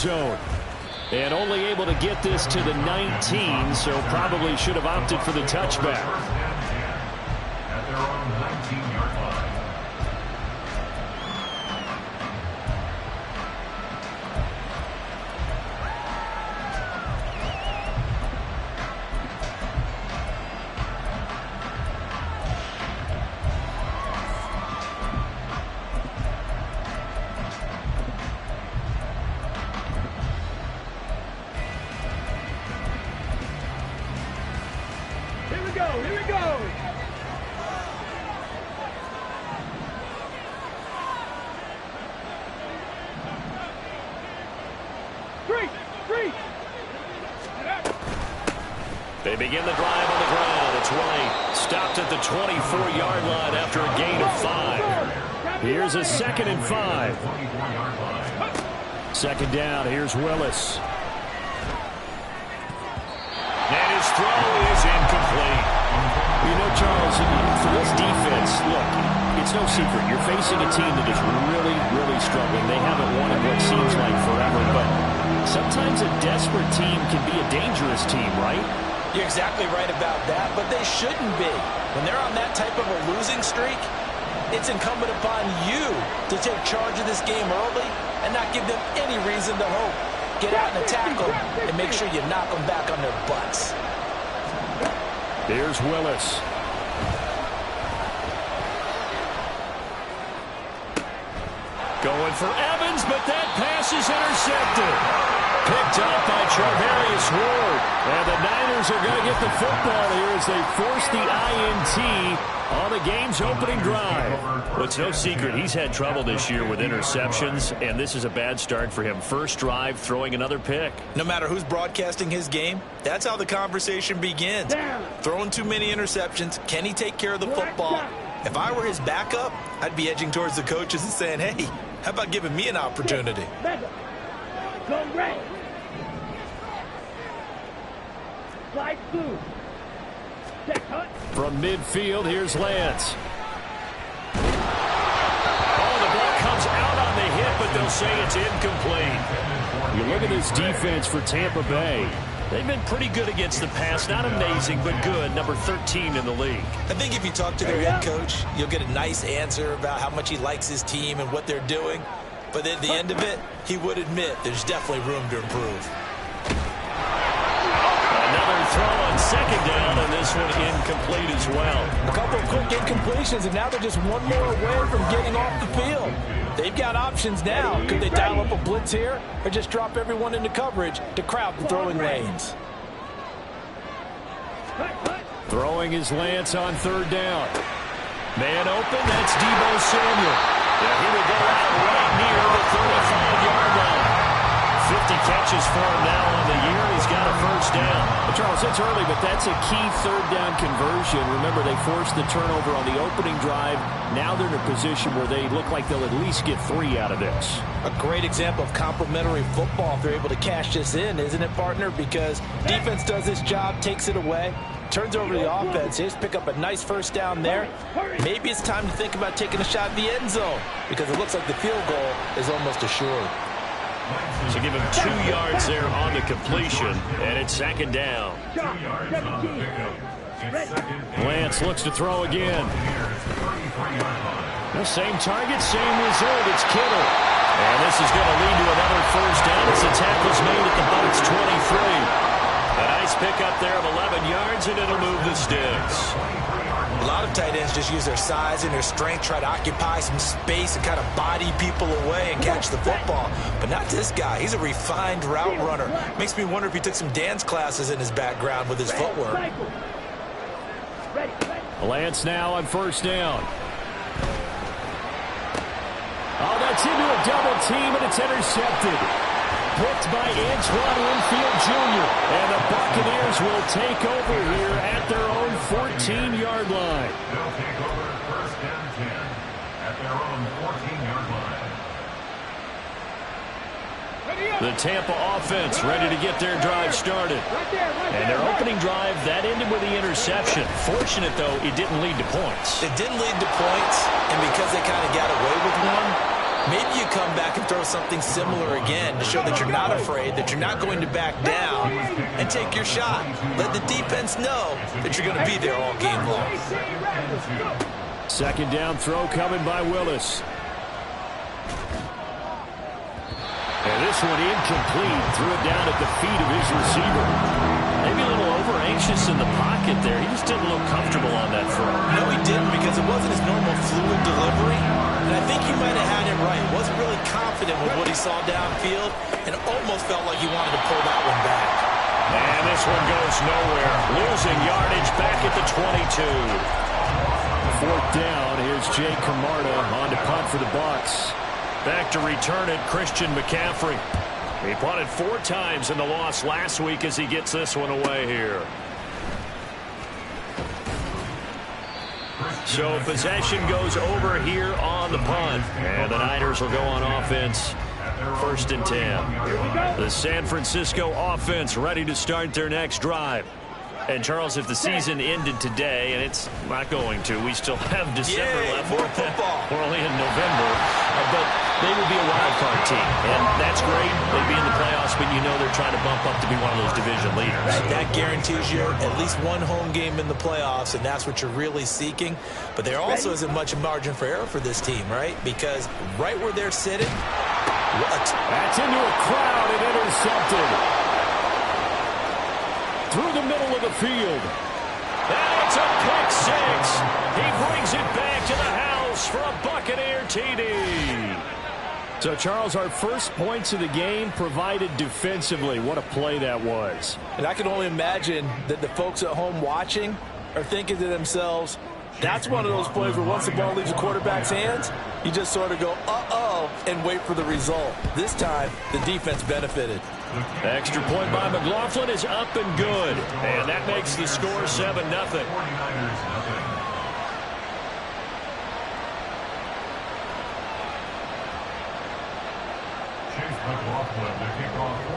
zone. And only able to get this to the 19, so probably should have opted for the touchback. At their own 19-yard line. Here we go, here we go. Three. They begin the drive on the ground. It's White. Stopped at the 24-yard line after a gain of 5. Here's a 2nd and 5. 2nd down. Here's Willis. And his throw is incomplete. You know, Charles, for this defense, look, it's no secret. You're facing a team that is really, really struggling. They haven't won in what seems like forever, but sometimes a desperate team can be a dangerous team, right? You're exactly right about that, but they shouldn't be. When they're on that type of a losing streak, it's incumbent upon you to take charge of this game early and not give them any reason to hope. Get out and attack them and make sure you knock them back on their butts. Here's Willis. Going for Evans, but that pass is intercepted. Picked up by Charvarius Ward. And the Niners are going to get the football here as they force the INT on the game's opening drive. Well, it's no secret he's had trouble this year with interceptions, and this is a bad start for him. First drive, throwing another pick. No matter who's broadcasting his game, that's how the conversation begins. Throwing too many interceptions. Can he take care of the football? If I were his backup, I'd be edging towards the coaches and saying, hey, how about giving me an opportunity? Go red. Slide blue. From midfield, here's Lance. Oh, the ball comes out on the hit, but they'll say it's incomplete. You look at this defense for Tampa Bay. They've been pretty good against the pass. Not amazing, but good. Number 13 in the league. I think if you talk to their head coach, you'll get a nice answer about how much he likes his team and what they're doing. But at the end of it, he would admit there's definitely room to improve. Another throw on 2nd down, and this one incomplete as well. A couple of quick incompletions, and now they're just one more away from getting off the field. They've got options now. Could they dial up a blitz here or just drop everyone into coverage to crowd the throwing lanes? Throwing is Lance on 3rd down. Man open, that's Deebo Samuel. Yeah, he will go out right near the 35-yard line. 50 catches for him now on the year. He's got a first down. Well, Charles, it's early, but that's a key 3rd down conversion. Remember, they forced the turnover on the opening drive. Now they're in a position where they look like they'll at least get 3 out of this. A great example of complementary football if they're able to cash this in, isn't it, partner? Because defense does this job, takes it away, turns over the offense. Just pick up a nice first down there. Maybe it's time to think about taking a shot at the end zone because it looks like the field goal is almost assured. So give him 2 yards there on the completion, and it's 2nd down. Lance looks to throw again. The same target, same result. It's Kittle. And this is going to lead to another first down as the tackle's made at the Bucs 23. A nice pickup there of 11 yards, and it'll move the sticks. A lot of tight ends just use their size and their strength, try to occupy some space and kind of body people away and catch the football. But not this guy. He's a refined route runner. Makes me wonder if he took some dance classes in his background with his footwork. Lance now on 1st down. Oh, that's into a double team, and it's intercepted. Picked by Antoine Winfield Jr. And the Buccaneers will take over here at their own 14-yard line. They'll take over 1st and 10 at their own 14-yard line. The Tampa offense ready to get their drive started. And their opening drive, that ended with the interception. Fortunate, though, it didn't lead to points. It didn't lead to points, and because they kind of got away with one, Maybe you come back and throw something similar again to show that you're not afraid, that you're not going to back down, and take your shot. Let the defense know that you're going to be there all game long. Second down throw coming by Willis. And this one incomplete. Threw it down at the feet of his receiver. Maybe a little over-anxious in the pocket there. He just didn't look comfortable on that throw. No, he didn't, because it wasn't his normal fluid delivery. And I think he might have had it right. Wasn't really confident with what he saw downfield and almost felt like he wanted to pull that one back. And this one goes nowhere. Losing yardage back at the 22. Fourth down. Here's Jay Camarda on to punt for the Bucs. Back to return it, Christian McCaffrey. He punted 4 times in the loss last week as he gets this one away here. So possession goes over here on the punt. And the Niners will go on offense. First and 10. The San Francisco offense ready to start their next drive. And, Charles, if the season ended today, and it's not going to, we still have December left. More football. We're only in November. But they would be a wild card team. And that's great. They'd be in the playoffs, but you know they're trying to bump up to be one of those division leaders. Right, that guarantees you at least one home game in the playoffs, and that's what you're really seeking. But there also isn't much margin for error for this team, right? Because right where they're sitting, that's into a crowd and intercepted. Through the middle of the field. And it's a pick six. He brings it back to the house for a Buccaneer TD. So, Charles, our first points of the game provided defensively. What a play that was. And I can only imagine that the folks at home watching are thinking to themselves, that's one of those plays where once the ball leaves the quarterback's hands, you just sort of go, uh-oh, and wait for the result. This time, the defense benefited. Extra point by McLaughlin is up and good. And that makes the score 7-0.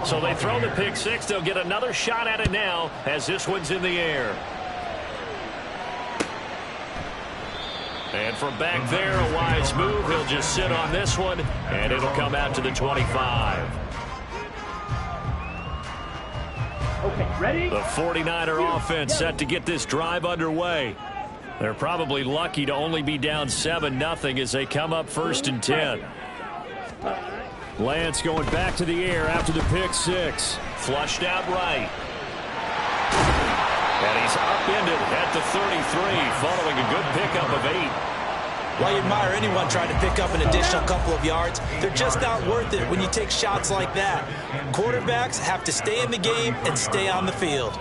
So they throw the pick six. They'll get another shot at it now as this one's in the air. And from back there, a wise move. He'll just sit on this one, and it'll come out to the 25. Okay, ready? The 49er offense set to get this drive underway. They're probably lucky to only be down 7-0 as they come up first and 10. Lance going back to the air after the pick six. Flushed out right. And he's upended at the 33 following a good pickup of 8. While you admire anyone trying to pick up an additional couple of yards, they're just not worth it when you take shots like that. Quarterbacks have to stay in the game and stay on the field.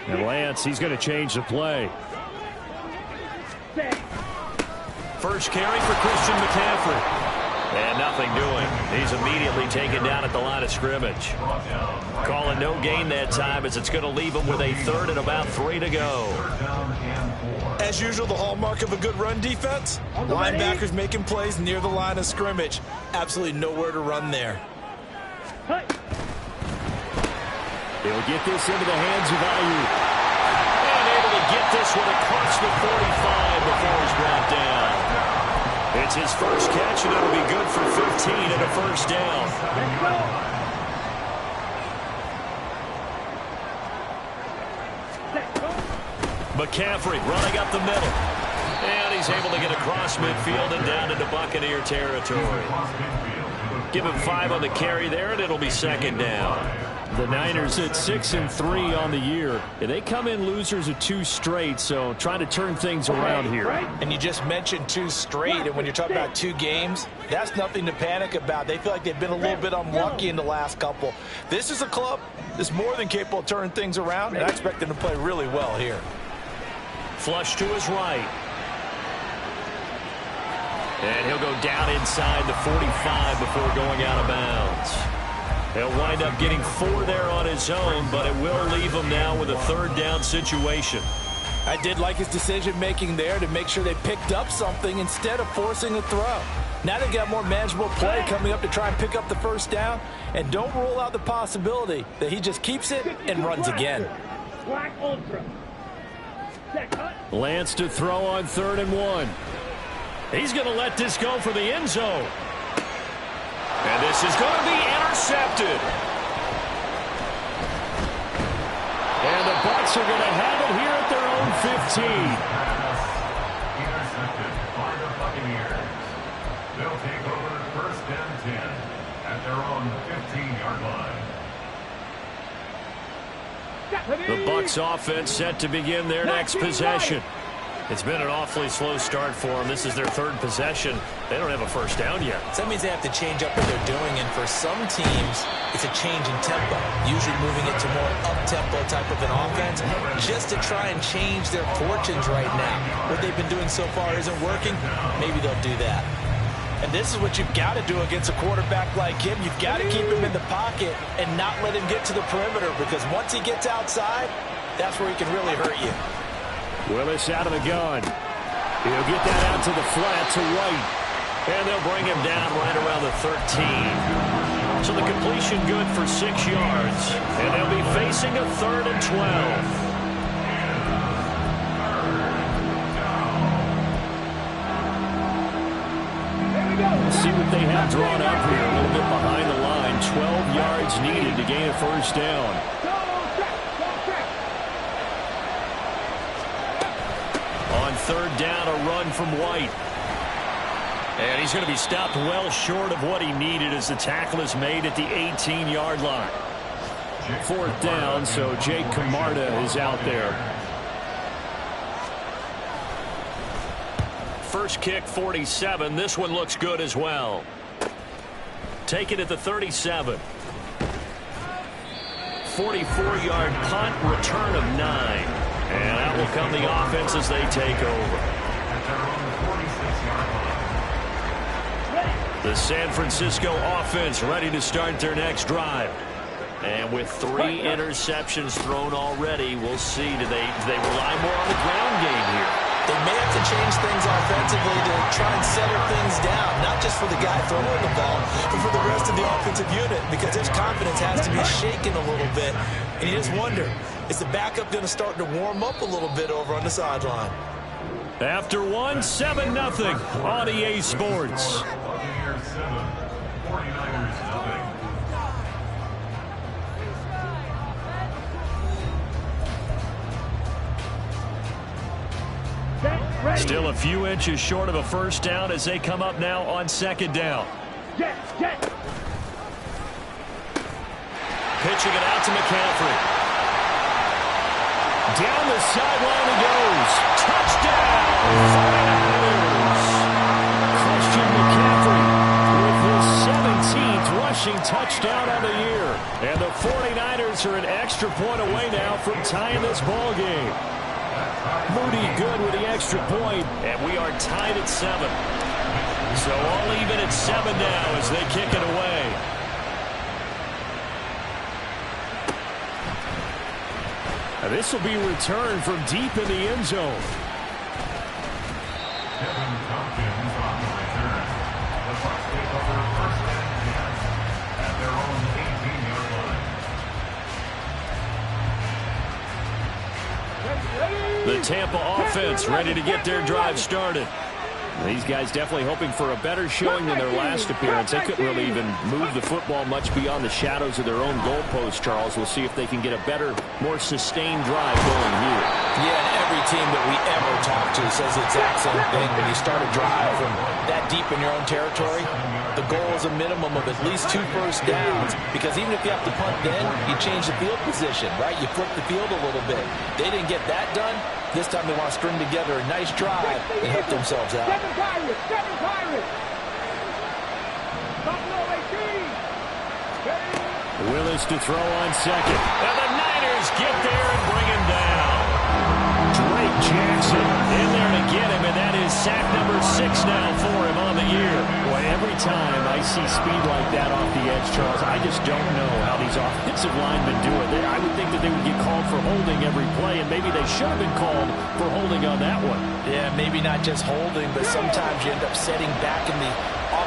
And Lance, he's going to change the play. First carry for Christian McCaffrey. And nothing doing. He's immediately taken down at the line of scrimmage. Calling no gain that time as it's going to leave him with a third and about 3 to go. As usual, the hallmark of a good run defense, linebackers making plays near the line of scrimmage. Absolutely nowhere to run there. He'll get this into the hands of Ayuk. And able to get this one across the 45 before he's brought down. It's his first catch, and it'll be good for 15 and a first down. McCaffrey running up the middle. And he's able to get across midfield and down into Buccaneer territory. Give him 5 on the carry there, and it'll be second down. The Niners at 6-3 on the year. They come in losers of 2 straight, so trying to turn things around here. And you just mentioned 2 straight, and when you're talking about 2 games, that's nothing to panic about. They feel like they've been a little bit unlucky in the last couple. This is a club that's more than capable of turning things around, and I expect them to play really well here. Flush to his right. And he'll go down inside the 45 before going out of bounds. He'll wind up getting 4 there on his own, but it will leave him now with a third down situation. I did like his decision-making there to make sure they picked up something instead of forcing a throw. Now they've got more manageable play coming up to try and pick up the first down, and don't rule out the possibility that he just keeps it and runs again. Black Ultra. Lance to throw on 3rd and 1. He's going to let this go for the end zone. And this is going to be intercepted. And the Bucs are going to have it here at their own 15. Intercepted by the Buccaneers. They'll take over first and 10 at their own 15-yard line. The Bucs offense set to begin their next possession. It's been an awfully slow start for them. This is their third possession. They don't have a first down yet. So that means they have to change up what they're doing, and for some teams, it's a change in tempo, usually moving it to more up-tempo type of an offense, just to try and change their fortunes right now. What they've been doing so far isn't working. Maybe they'll do that. And this is what you've got to do against a quarterback like him. You've got to keep him in the pocket and not let him get to the perimeter, because once he gets outside, that's where he can really hurt you. Willis out of the gun. He'll get that out to the flat to White. And they'll bring him down right around the 13. So the completion good for 6 yards. And they'll be facing a 3rd and 12. Let's see what they have drawn up here. A little bit behind the line. 12 yards needed to gain a first down. On 3rd down, a run from White. And he's going to be stopped well short of what he needed as the tackle is made at the 18-yard line. 4th down, so Jake Camarda is out there. First kick, 47. This one looks good as well. Take it at the 37. 44-yard punt, return of 9. And out will come the offense as they take over. The San Francisco offense ready to start their next drive. And with 3 interceptions thrown already, we'll see. Do they rely more on the ground game here? They may have to change things offensively to try and settle things down, not just for the guy throwing the ball, but for the rest of the offensive unit, because his confidence has to be shaken a little bit. And you just wonder, is the backup going to start to warm up a little bit over on the sideline? After 1, 7-0 on EA Sports. Buccaneers 7, 49ers 0. Still a few inches short of a first down as they come up now on 2nd down. Get. Pitching it out to McCaffrey. Down the sideline he goes. Touchdown! 49ers. Christian McCaffrey with his 17th rushing touchdown on the year. And the 49ers are an extra point away now from tying this ball game. Moody good with the extra point, and we are tied at 7. So all even at 7 now as they kick it away. Now this will be returned from deep in the end zone. Kevin Tompkins on the return. The Bucs take over first and 10 at their own 18-yard line. The Tampa offense ready to get their drive started. These guys definitely hoping for a better showing than their last appearance. They couldn't really even move the football much beyond the shadows of their own goalpost, Charles. We'll see if they can get a better, more sustained drive going here. Yeah, and every team that we ever talk to says the exact same thing. When you start a drive from that deep in your own territory, the goal is a minimum of at least 2 first downs, because even if you have to punt then, you change the field position, right? You flip the field a little bit. They didn't get that done. This time they want to string together a nice drive and help themselves out. Seven Pirates. Buffalo 18. Willis to throw on 2nd. And the Niners get there and bring him down. Drake Jackson in there to get him, and that is sack number 6 now for him on the year. Boy, every time I see speed like that off the edge, Charles, I just don't know how these offensive linemen do it. I would think that they would get called for holding every play, and maybe they should have been called for holding on that one. Yeah, maybe not just holding, but sometimes you end up setting back in the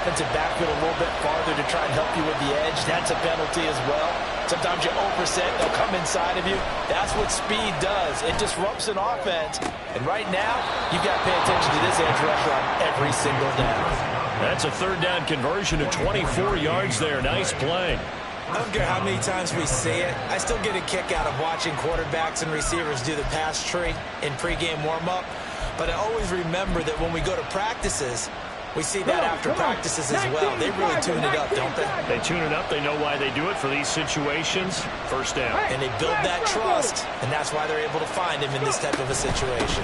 defensive backfield a little bit farther to try and help you with the edge. That's a penalty as well. Sometimes you overset, they'll come inside of you. That's what speed does. It disrupts an offense. And right now, you've got to pay attention to this edge rusher on every single down. That's a third down conversion of 24 yards there. Nice play. I don't care how many times we see it. I still get a kick out of watching quarterbacks and receivers do the pass tree in pregame warm-up. But I always remember that when we go to practices, we see that after practices as well. They really tune it up, don't they? They tune it up. They know why they do it for these situations. First down. And they build that trust, and that's why they're able to find him in this type of a situation.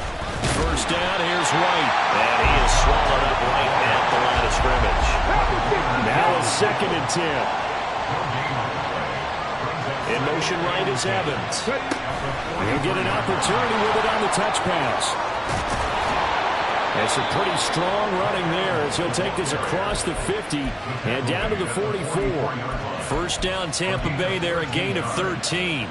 First down, here's White. And he is swallowed up right at the line of scrimmage. Now a 2nd and 10. In motion right is Evans. He'll get an opportunity with it on the touch pass. It's a pretty strong running there as he'll take this across the 50 and down to the 44. First down Tampa Bay there, a gain of 13.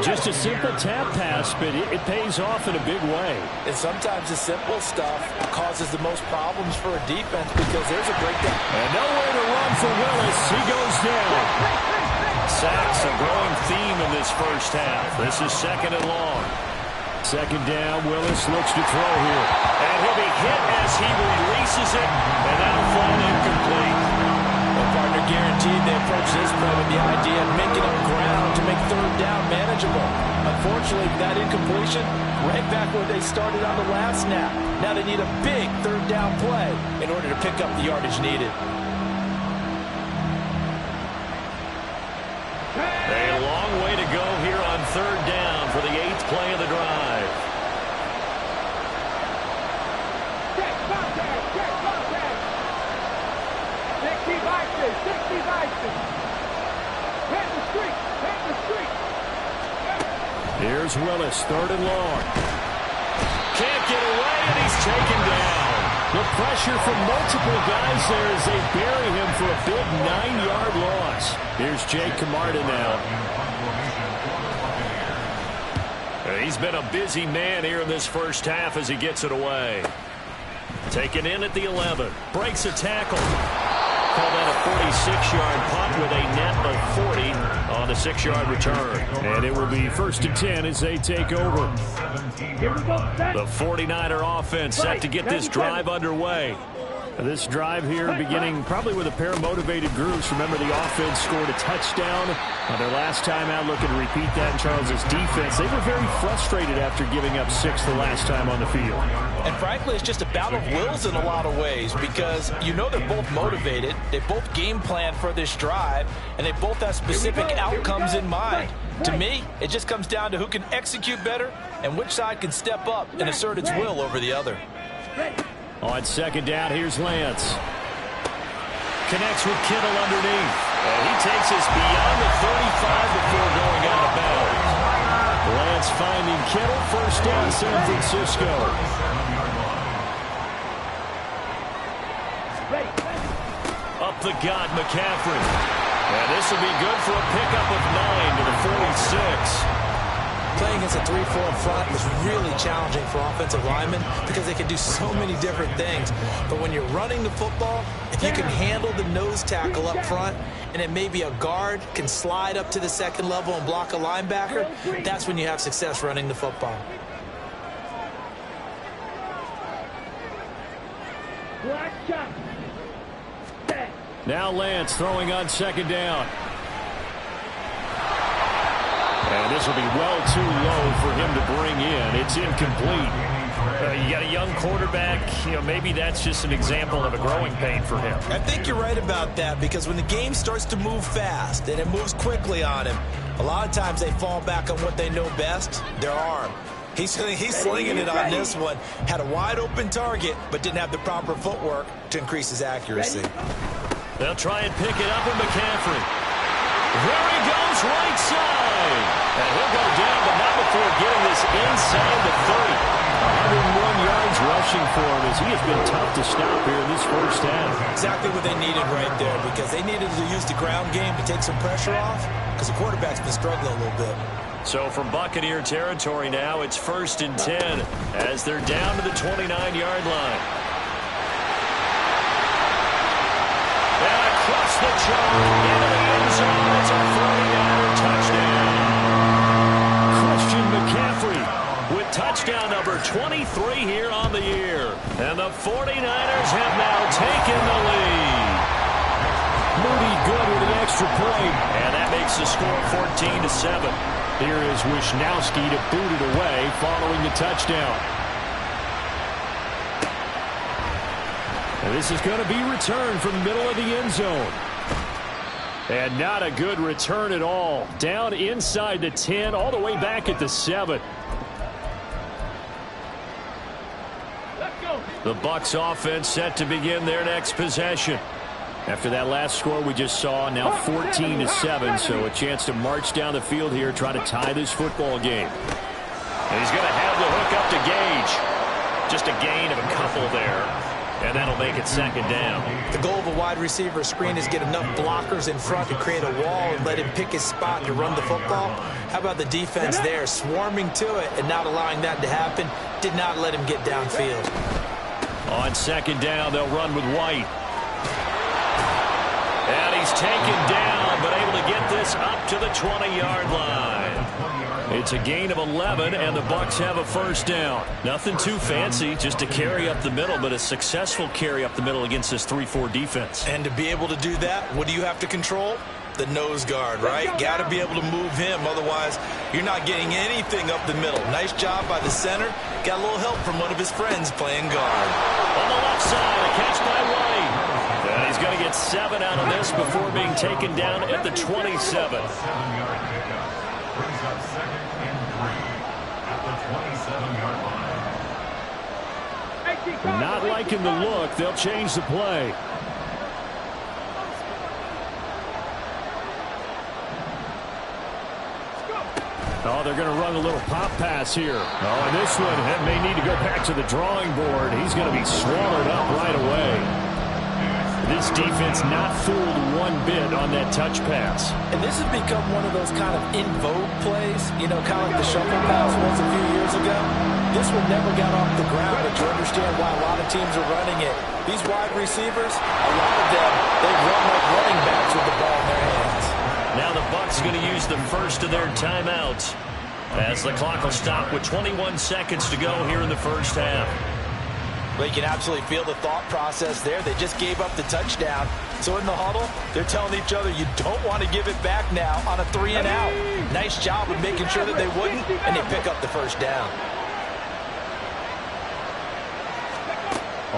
Just a simple tap pass, but it pays off in a big way. And sometimes the simple stuff causes the most problems for a defense because there's a breakdown. And nowhere to run for Willis. He goes down. Sacks, a growing theme in this first half. This is 2nd and long. 2nd down, Willis looks to throw here. And he'll be hit as he releases it, and that'll fall incomplete. Well, partner, guaranteed they approach this play with the idea of making up ground to make 3rd down manageable. Unfortunately, that incompletion, right back where they started on the last snap. Now they need a big 3rd down play in order to pick up the yardage needed. A long way to go here on 3rd down for the 8th play of the drive. Check contact. Check contact. 60 Vikings. 60 Vikings. Hit the street. Hit the street. Here's Willis, 3rd and long. Can't get away, and he's taken down. The pressure from multiple guys there as they bury him for a big 9-yard loss. Here's Jake Camarda now. He's been a busy man here in this first half as he gets it away. Taken in at the 11. Breaks a tackle. Call that a 46-yard punt with a net of 40 on the 6-yard return. And it will be 1st and 10 as they take over. The 49er offense set to get this drive underway. This drive here beginning probably with a pair of motivated groups. Remember, the offense scored a touchdown on their last time out. Looking to repeat that in Charles's defense. They were very frustrated after giving up 6 the last time on the field. And frankly, it's just a battle of wills in a lot of ways because you know they're both motivated. They both game plan for this drive, and they both have specific outcomes in mind. To me, it just comes down to who can execute better and which side can step up and assert its will over the other. On 2nd down, here's Lance. Connects with Kittle underneath. And he takes us beyond the 35 before going out of bounds. Lance finding Kittle, 1st down, San Francisco. Up the gut, McCaffrey. And this will be good for a pickup of 9 to the 46. Playing against a 3-4 front was really challenging for offensive linemen because they can do so many different things. But when you're running the football, if you can handle the nose tackle up front, and then maybe a guard can slide up to the 2nd level and block a linebacker, that's when you have success running the football. Now Lance throwing on 2nd down. And this will be well too low for him to bring in. It's incomplete. You got a young quarterback. Maybe that's just an example of a growing pain for him. I think you're right about that because when the game starts to move fast and it moves quickly on him, a lot of times they fall back on what they know best, their arm. He's slinging it on this one. Had a wide open target, but didn't have the proper footwork to increase his accuracy. They'll try and pick it up with McCaffrey. There he goes, right side. And he'll go down, but not before getting this inside the 30. 101 yards rushing for him as he has been tough to stop here in this first half. Exactly what they needed right there because they needed to use the ground game to take some pressure off because the quarterback's been struggling a little bit. So from Buccaneer territory now, it's 1st and 10 as they're down to the 29-yard line. Makes the jump into the end zone. It's a 49er touchdown. Christian McCaffrey with touchdown number 23 here on the year. And the 49ers have now taken the lead. Moody good with an extra point. And that makes the score 14-7. Here is Wisnowski to boot it away following the touchdown. And this is going to be returned from the middle of the end zone. And not a good return at all. Down inside the 10, all the way back at the 7. The Bucs offense set to begin their next possession. After that last score we just saw, now 14-7, so a chance to march down the field here, try to tie this football game. And he's going to have the hook up to Gage. Just a gain of a couple there, and that'll make it second down. The goal of a wide receiver screen is get enough blockers in front to create a wall and let him pick his spot to run the football. How about the defense there, swarming to it and not allowing that to happen? Did not let him get downfield. On second down, they'll run with White. And he's taken down, but able to get this up to the 20-yard line. It's a gain of 11, and the Bucs have a first down. Nothing too fancy, just a carry up the middle, but a successful carry up the middle against this 3-4 defense. And to be able to do that, what do you have to control? The nose guard, right? Got to be able to move him, otherwise you're not getting anything up the middle. Nice job by the center. Got a little help from one of his friends playing guard. On the left side, a catch by White. And he's going to get 7 out of this before being taken down at the 27. 7-yard pickup. Brings up 2nd and 3 at the 27-yard line. Not liking the look. They'll change the play. Oh, they're going to run a little pop pass here. Oh, and this one may need to go back to the drawing board. He's going to be swallowed up right away. This defense not fooled one bit on that touch pass. And this has become one of those kind of in vogue plays, you know, kind of like the shuffle pass was a few years ago. This one never got off the ground, but you understand why a lot of teams are running it. These wide receivers, a lot of them, they run like running backs with the ball in their hands. Now the Bucs going to use the first of their timeouts as the clock will stop with 21 seconds to go here in the first half. Well, you can absolutely feel the thought process there. They just gave up the touchdown. So in the huddle, they're telling each other, you don't want to give it back now on a 3-and-out. Nice job of making sure that they wouldn't, and they pick up the first down.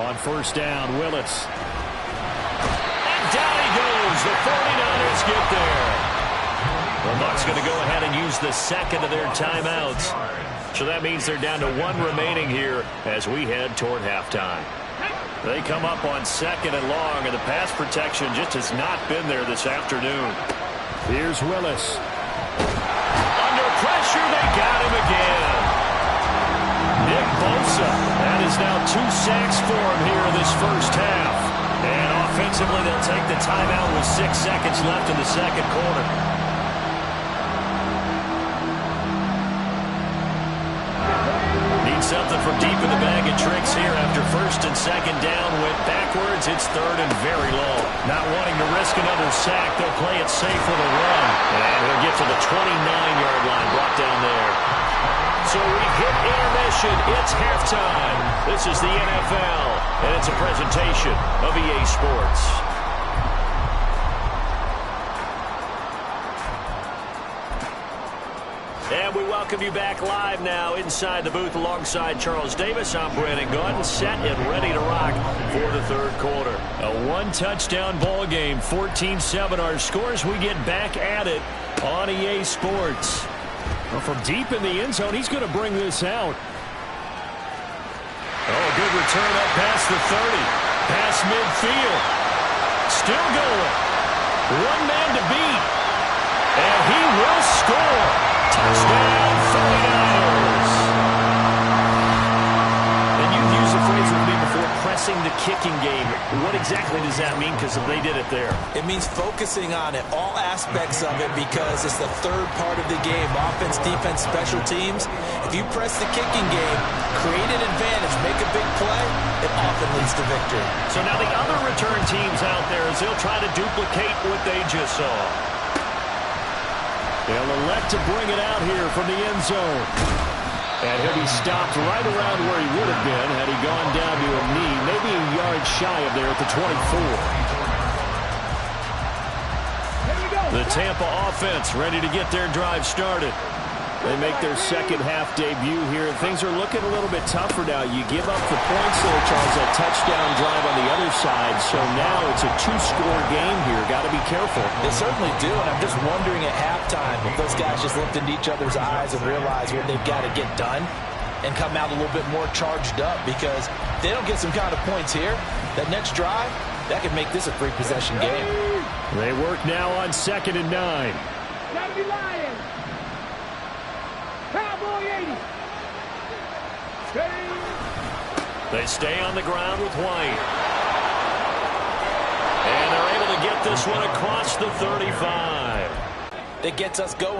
On first down, Willis. And down he goes. The 49ers get there. The Bucs going to go ahead and use the second of their timeouts. So that means they're down to 1 remaining here as we head toward halftime. They come up on 2nd and long, and the pass protection just has not been there this afternoon. Here's Willis. Under pressure, they got him again. Nick Bosa. That is now 2 sacks for him here in this first half. And offensively, they'll take the timeout with 6 seconds left in the second quarter. Something from deep in the bag of tricks here after first and second down went backwards. It's 3rd and very long. Not wanting to risk another sack, they'll play it safe with a run. And he'll get to the 29-yard line, brought down there. So we hit intermission. It's halftime. This is the NFL, and it's a presentation of EA Sports. And we welcome you back live now inside the booth alongside Charles Davis. I'm Brandon Gaudin, set and ready to rock for the third quarter. A 1-touchdown ball game, 14-7 our scores. We get back at it on EA Sports. Well, from deep in the end zone, he's going to bring this out. Oh, good return up past the 30. Past midfield. Still going. 1 man to beat. And he will score. Touchdown, 49ers. And you've used the phrase with me before, press focusing the kicking game. What exactly does that mean? Because they did it there. It means focusing on it, all aspects of it, because it's the third part of the game. Offense, defense, special teams. If you press the kicking game, create an advantage, make a big play, it often leads to victory. So now the other return teams out there as they'll try to duplicate what they just saw. They'll elect to bring it out here from the end zone. And he'll be stopped right around where he would have been had he gone down to a knee, maybe a yard shy of there at the 24. The Tampa offense ready to get their drive started. They make their second half debut here. Things are looking a little bit tougher now. You give up the points there, Charles, that touchdown drive on the other side. So now it's a two-score game here. Got to be careful. They certainly do, and I'm just wondering at halftime if those guys just looked into each other's eyes and realized what they've got to get done and come out a little bit more charged up, because if they don't get some kind of points here, that next drive, that could make this a three-possession game. They work now on 2nd and 9. Gotta be lying. Cowboy 80. They stay on the ground with White. And they're able to get this one across the 35. That gets us going.